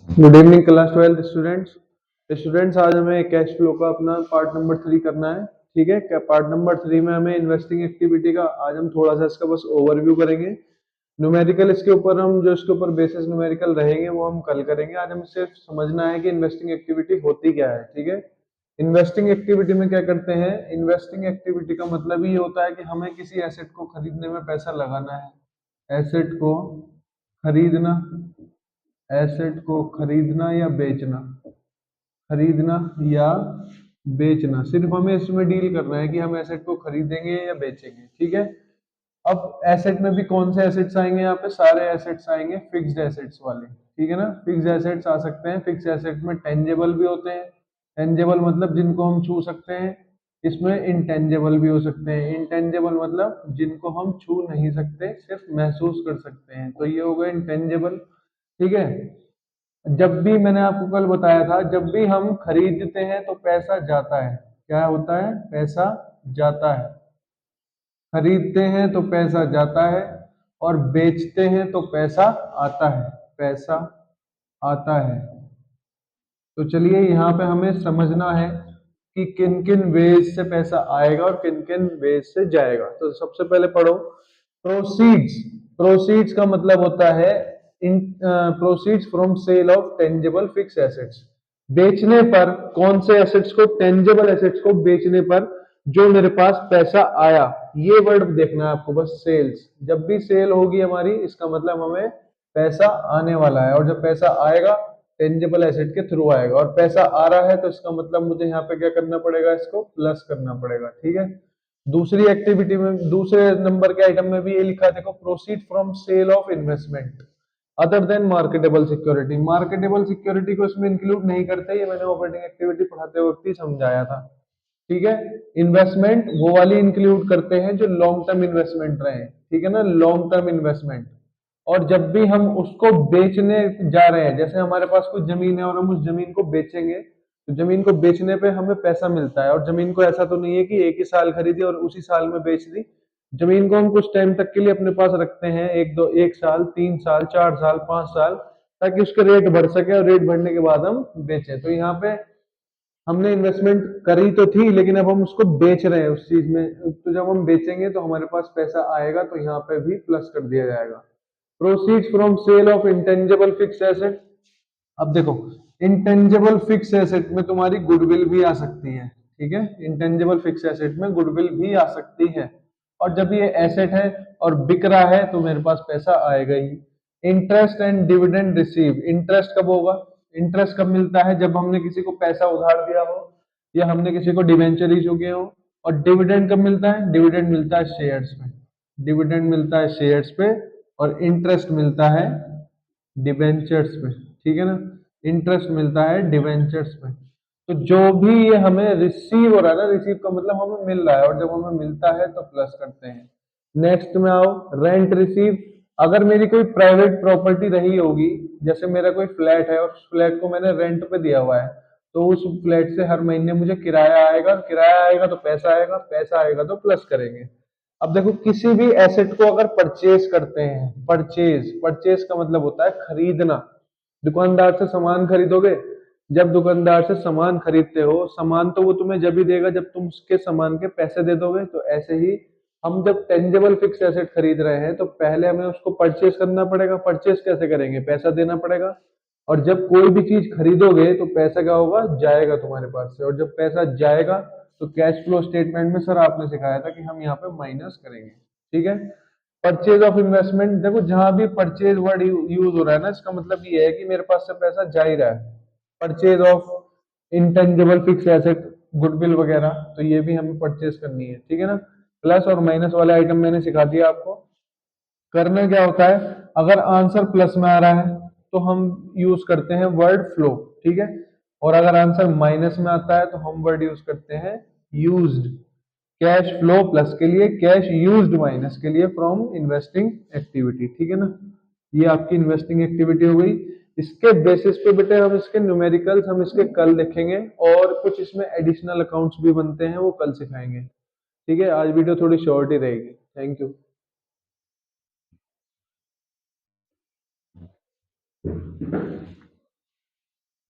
Good evening class 12 students. Students आज हमें cash flow का अपना पार्ट नंबर 3 करना है। ठीक है, क्या पार्ट नंबर 3 में हमें इन्वेस्टिंग एक्टिविटी का आज हम थोड़ा सा इसका बस ओवरव्यू करेंगे। न्यूमेरिकल इसके ऊपर हम जो इसके ऊपर बेसिस न्यूमेरिकल रहेंगे वो हम कल करेंगे। आज हमें सिर्फ समझना है कि इन्वेस्टिंग एक्टिविटी होती क्या है। ठीक है, इन्वेस्टिंग एक्टिविटी में क्या करते हैं, इन्वेस्टिंग एक्टिविटी का मतलब ये होता है कि हमें किसी एसेट को खरीदने में पैसा लगाना है। एसेट को खरीदना, एसेट को खरीदना या बेचना, खरीदना या बेचना, सिर्फ हमें इसमें डील करना है कि हम एसेट को खरीदेंगे या बेचेंगे। ठीक है, अब एसेट में भी कौन से एसेट्स आएंगे, यहाँ पे सारे एसेट्स आएंगे फिक्स्ड एसेट्स वाले। ठीक है ना, फिक्स्ड एसेट्स आ सकते हैं। फिक्स्ड एसेट में टेंजेबल भी होते हैं, टेंजेबल मतलब जिनको हम छू सकते हैं। इसमें इंटेंजेबल भी हो सकते हैं, इंटेंजेबल मतलब जिनको हम छू नहीं सकते, सिर्फ महसूस कर सकते हैं, तो ये हो गए इंटेंजेबल। ठीक है, जब भी मैंने आपको कल बताया था, जब भी हम खरीदते हैं तो पैसा जाता है। क्या होता है, पैसा जाता है। खरीदते हैं तो पैसा जाता है और बेचते हैं तो पैसा आता है, पैसा आता है। तो चलिए यहाँ पे हमें समझना है कि किन किन वेज से पैसा आएगा और किन किन वेज से जाएगा। तो सबसे पहले पढ़ो प्रोसीड्स। प्रोसीड्स का मतलब होता है in proceeds from sale of tangible fix assets. बेचने पर कौन से एसेट्स को, टेंजेबल एसेट्स को बेचने पर जो मेरे पास पैसा आया, ये वर्ड देखना है आपको बस, सेल्स। जब भी सेल होगी हमारी, इसका मतलब हमें पैसा आने वाला है, और जब पैसा आएगा टेंजेबल एसेट के थ्रू आएगा, और पैसा आ रहा है तो इसका मतलब मुझे यहाँ पे क्या करना पड़ेगा, इसको प्लस करना पड़ेगा। ठीक है, दूसरी एक्टिविटी में, दूसरे नंबर के आइटम में भी ये लिखा है, देखो proceed from sale of investment other than marketable security. Marketable security को इसमें इंक्लूड नहीं करते, ये मैंने ऑपरेटिंग एक्टिविटी पढ़ाते वक्त ही समझाया था। ठीक है, इन्वेस्टमेंट वो वाली इंक्लूड करते हैं जो लॉन्ग टर्म इन्वेस्टमेंट रहे। ठीक है ना, लॉन्ग टर्म इन्वेस्टमेंट। और जब भी हम उसको बेचने जा रहे हैं, जैसे हमारे पास कुछ जमीन है और हम उस जमीन को बेचेंगे, तो जमीन को बेचने पे हमें पैसा मिलता है। और जमीन को ऐसा तो नहीं है कि एक ही साल खरीदी और उसी साल में बेच दी। जमीन को हम कुछ टाइम तक के लिए अपने पास रखते हैं, एक साल, 3 साल, 4 साल, 5 साल, ताकि उसके रेट बढ़ सके, और रेट बढ़ने के बाद हम बेचें। तो यहाँ पे हमने इन्वेस्टमेंट करी तो थी, लेकिन अब हम उसको बेच रहे हैं उस चीज में, तो जब हम बेचेंगे तो हमारे पास पैसा आएगा, तो यहाँ पे भी प्लस कर दिया जाएगा। Proceeds from sale of intangible fix asset. अब देखो, इंटेंजिबल फिक्स एसेट में तुम्हारी गुडविल भी आ सकती है। ठीक है, इंटेंजिबल फिक्स एसेट में गुडविल भी आ सकती है, और जब ये एसेट है और बिक रहा है तो मेरे पास पैसा आएगा ही। Interest and dividend receive. Interest कब होगा, इंटरेस्ट कब मिलता है, जब हमने किसी को पैसा उधार दिया हो या हमने किसी को डिवेंचर इशू किए हो। और डिविडेंड कब मिलता है, डिविडेंड मिलता है शेयर्स में, डिविडेंड मिलता है शेयर्स पे, और इंटरेस्ट मिलता है डिबेंचर्स में। ठीक है ना, इंटरेस्ट मिलता है डिबेंचर्स में। तो जो भी ये हमें रिसीव हो रहा है ना, रिसीव का मतलब हमें मिल रहा है, और जब हमें मिलता है तो प्लस करते हैं। नेक्स्ट में आओ, रेंट रिसीव। अगर मेरी कोई प्राइवेट प्रॉपर्टी रही होगी, जैसे मेरा कोई फ्लैट है और उस फ्लैट को मैंने रेंट पे दिया हुआ है, तो उस फ्लैट से हर महीने मुझे किराया आएगा, किराया आएगा तो पैसा आएगा, पैसा आएगा तो प्लस करेंगे। अब देखो, किसी भी एसेट को अगर परचेज करते हैं, परचेज, परचेज का मतलब होता है खरीदना। दुकानदार से सामान खरीदोगे, जब दुकानदार से सामान खरीदते हो, सामान तो वो तुम्हें जब ही देगा जब तुम उसके सामान के पैसे दे दोगे। तो ऐसे ही हम जब टेंजेबल फिक्स एसेट खरीद रहे हैं तो पहले हमें उसको परचेज करना पड़ेगा। परचेज कैसे करेंगे, पैसा देना पड़ेगा। और जब कोई भी चीज खरीदोगे तो पैसा क्या होगा, जाएगा तुम्हारे पास से, और जब पैसा जाएगा तो कैश फ्लो स्टेटमेंट में सर आपने सिखाया था कि हम यहाँ पे माइनस करेंगे। ठीक है, परचेज ऑफ इन्वेस्टमेंट। देखो, जहां भी परचेज वर्ड यूज हो रहा है ना, इसका मतलब ये है कि मेरे पास से पैसा जा ही रहा है। Purchase of intangible fix asset, goodwill वगैरह, तो ये भी हमें परचेज करनी है। ठीक है ना, प्लस और माइनस वाले आइटम मैंने सिखा दिया आपको। करना क्या होता है, अगर आंसर प्लस में आ रहा है तो हम यूज करते हैं वर्ड फ्लो। ठीक है, और अगर आंसर माइनस में आता है तो हम वर्ड यूज करते हैं यूज्ड। कैश फ्लो प्लस के लिए, कैश यूज्ड माइनस के लिए फ्रॉम इन्वेस्टिंग एक्टिविटी। ठीक है ना, ये आपकी इन्वेस्टिंग एक्टिविटी हो गई। इसके बेसिस पे बेटे हम इसके न्यूमेरिकल्स हम इसके कल लिखेंगे, और कुछ इसमें एडिशनल अकाउंट्स भी बनते हैं, वो कल सिखाएंगे। ठीक है, आज वीडियो थोड़ी शॉर्ट ही रहेगी। Thank you.